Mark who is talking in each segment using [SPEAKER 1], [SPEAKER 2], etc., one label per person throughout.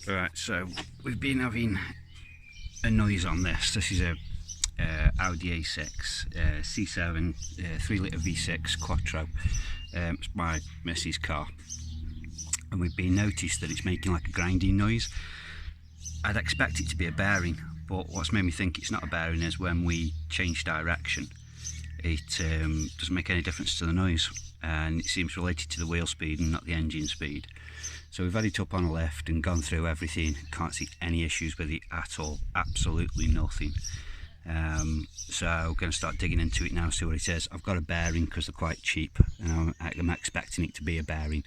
[SPEAKER 1] Right, so we've been having a noise on this. This is a Audi A6 C7 3 litre V6 Quattro. It's my missus' car, and we've been noticed that it's making like a grinding noise. I'd expect it to be a bearing, but what's made me think it's not a bearing is when we change direction, it doesn't make any difference to the noise, and it seems related to the wheel speed and not the engine speed. So we've had it up on a lift and gone through everything, can't see any issues with it at all, absolutely nothing. So I'm going to start digging into it now, see what it is. I've got a bearing because they're quite cheap, and I'm expecting it to be a bearing.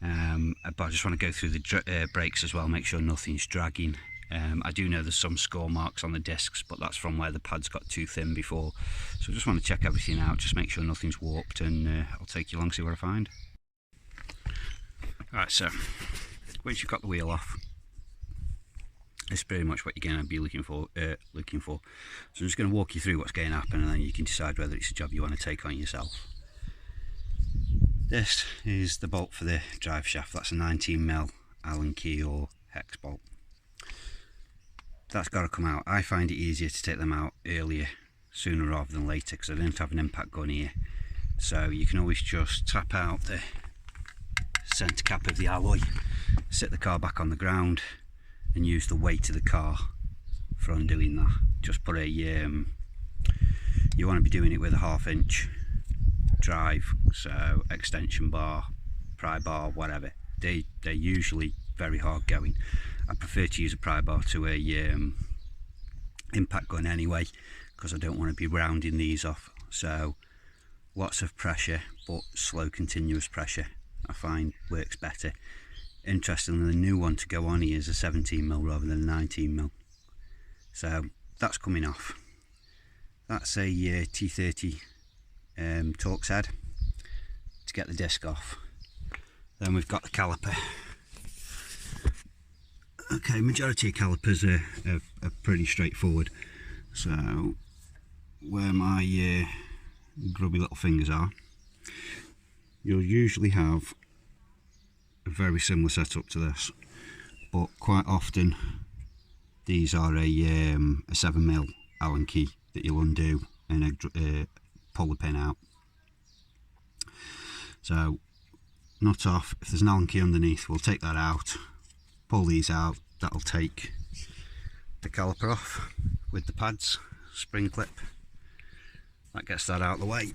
[SPEAKER 1] But I just want to go through the brakes as well, make sure nothing's dragging. I do know there's some score marks on the discs, but that's from where the pads got too thin before. So I just want to check everything out, just make sure nothing's warped, and I'll take you along, see what I find. Right, so once you've got the wheel off, this is pretty much what you're going to be looking for. So I'm just going to walk you through what's going to happen, and then you can decide whether it's a job you want to take on yourself. This is the bolt for the drive shaft. That's a 19mm Allen key or hex bolt. That's got to come out. I find it easier to take them out earlier, sooner rather than later, because I don't have an impact gun here. So you can always just tap out the centre cap of the alloy, sit the car back on the ground, and use the weight of the car for undoing that. Just put a you want to be doing it with a 1/2 inch drive, so extension bar, pry bar, whatever. They're usually very hard going. I prefer to use a pry bar to a impact gun anyway, because I don't want to be rounding these off. So lots of pressure, but slow continuous pressure I find works better. Interestingly, the new one to go on here is a 17mm rather than a 19mm. So that's coming off. That's a T30 Torx head to get the disc off. Then we've got the caliper. Okay, majority of calipers are pretty straightforward. So where my grubby little fingers are, you'll usually have a very similar setup to this, but quite often these are a 7mm Allen key that you'll undo and pull the pin out. So knot off. If there's an Allen key underneath, we'll take that out, pull these out. That'll take the caliper off with the pads, spring clip. That gets that out of the way.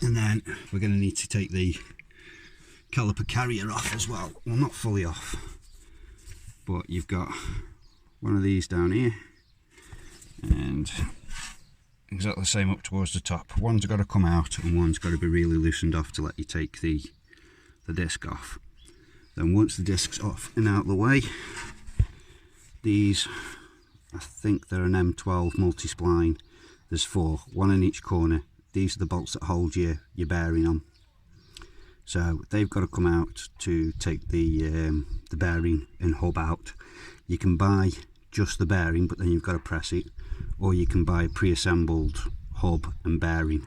[SPEAKER 1] And then we're going to need to take the caliper carrier off as well. Well, not fully off, but you've got one of these down here, and exactly the same up towards the top. One's got to come out, and one's got to be really loosened off to let you take the disc off. Then once the disc's off and out of the way, these, I think they're an M12 multi-spline. There's 4, one in each corner. These are the bolts that hold your bearing on. So they've got to come out to take the bearing and hub out. You can buy just the bearing, but then you've got to press it, or you can buy a pre-assembled hub and bearing.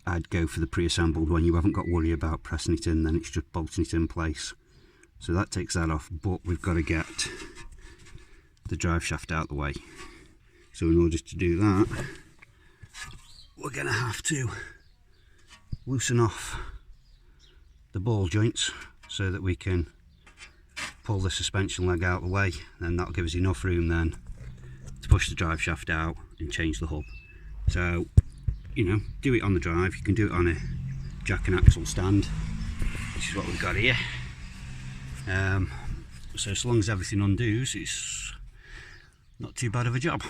[SPEAKER 1] I'd go for the pre-assembled one. You haven't got to worry about pressing it in, then it's just bolting it in place. So that takes that off, but we've got to get the drive shaft out of the way. So in order to do that, we're going to have to loosen off the ball joints so that we can pull the suspension leg out of the way. Then that'll give us enough room then to push the drive shaft out and change the hub. So, you know, do it on the drive. You can do it on a jack and axle stand, which is what we've got here. So as long as everything undoes, it's not too bad of a job.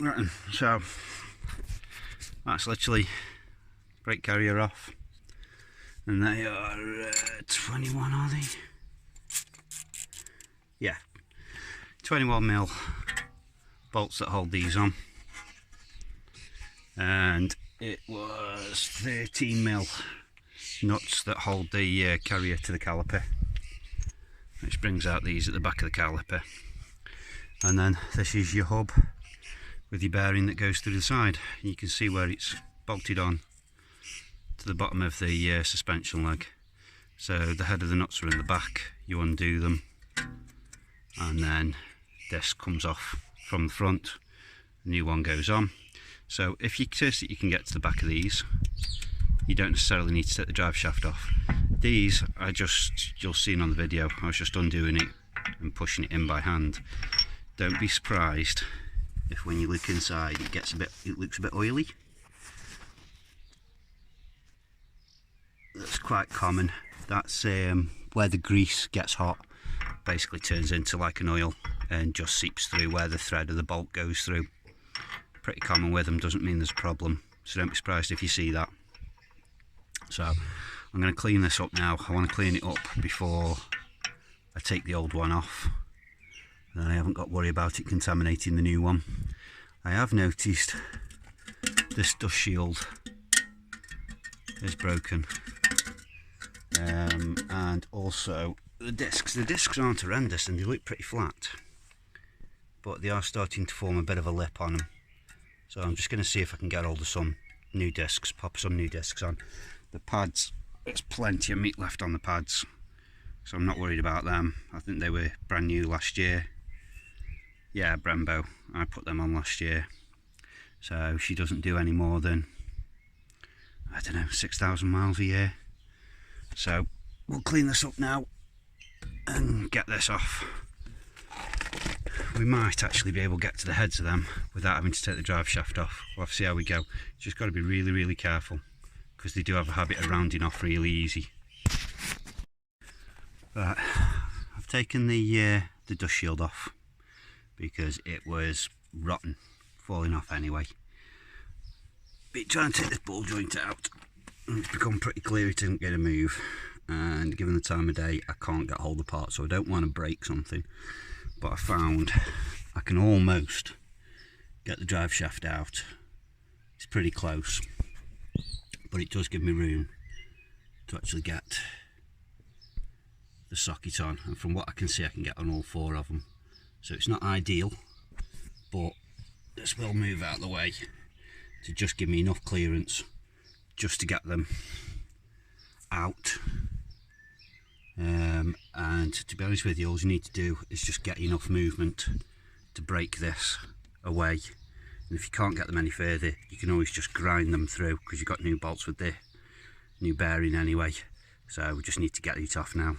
[SPEAKER 1] Right, so that's literally brake carrier off, and they are 21, are they? Yeah, 21mm bolts that hold these on, and it was 13mm nuts that hold the carrier to the caliper, which brings out these at the back of the caliper. And then this is your hub with your bearing that goes through the side. You can see where it's bolted on to the bottom of the suspension leg. So the head of the nuts are in the back, you undo them, and then this comes off from the front, the new one goes on. So if you test that you can get to the back of these, you don't necessarily need to take the drive shaft off. These are just, you'll see on the video, I was just undoing it and pushing it in by hand. Don't be surprised if when you look inside it looks a bit oily. That's quite common. That's where the grease gets hot, basically turns into like an oil and just seeps through where the thread of the bolt goes through. Pretty common with them, doesn't mean there's a problem, so don't be surprised if you see that. So I'm going to clean this up now. I want to clean it up before I take the old one off, then I haven't got to worry about it contaminating the new one. I have noticed this dust shield is broken, and also the discs aren't horrendous and they look pretty flat, but they are starting to form a bit of a lip on them. So I'm just going to see if I can get hold of some new discs, pop some new discs on. The pads, there's plenty of meat left on the pads, so I'm not worried about them. I think they were brand new last year. Yeah, Brembo, I put them on last year. So she doesn't do any more than, I don't know, 6,000 miles a year. So we'll clean this up now and get this off. We might actually be able to get to the heads of them without having to take the drive shaft off. We'll have to see how we go. Just got to be really, really careful, because they do have a habit of rounding off really easy. Right, I've taken the dust shield off because it was rotten, falling off anyway. Been trying to take this ball joint out, and it's become pretty clear it isn't going to move. And given the time of day, I can't get hold of parts, so I don't want to break something. But I found I can almost get the drive shaft out. It's pretty close, but it does give me room to actually get the socket on, and from what I can see I can get on all four of them. So it's not ideal, but this will move out of the way to just give me enough clearance just to get them out. And to be honest with you, all you need to do is just get enough movement to break this away. And if you can't get them any further, you can always just grind them through, because you've got new bolts with the new bearing anyway. So we just need to get it off now.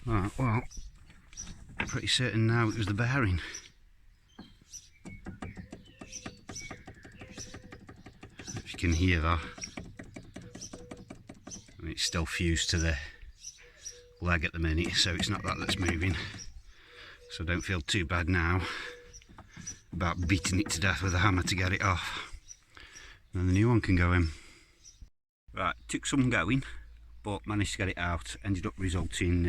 [SPEAKER 1] Right, well, I'm pretty certain now it was the bearing. If you can hear that, and it's still fused to the leg at the minute, so it's not that that's moving. so don't feel too bad now about beating it to death with a hammer to get it off. And then the new one can go in. Right, took some going, but managed to get it out. Ended up resorting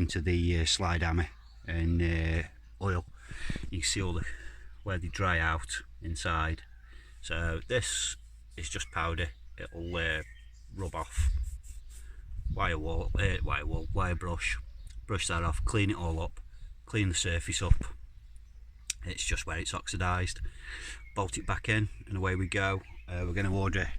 [SPEAKER 1] to the slide hammer and oil. You can see all where they dry out inside. So this is just powder. It'll rub off wire brush, brush that off, clean it all up, clean the surface up. It's just where it's oxidised. Bolt it back in and away we go. We're going to order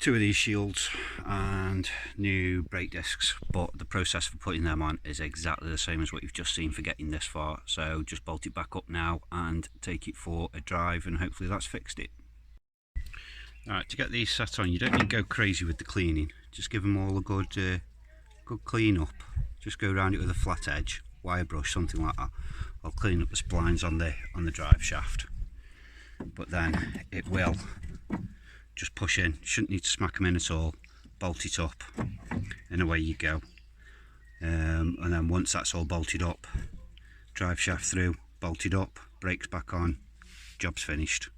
[SPEAKER 1] 2 of these shields and new brake discs, but the process for putting them on is exactly the same as what you've just seen for getting this far. So just bolt it back up now and take it for a drive, and hopefully that's fixed it. Alright, to get these set on, you don't need to go crazy with the cleaning. Just give them all a good clean up. Just go around it with a flat edge, wire brush, something like that. I'll clean up the splines on the drive shaft. But then it will just push in. Shouldn't need to smack them in at all. Bolt it up and away you go. And then once that's all bolted up, drive shaft through, bolted up, brakes back on, job's finished.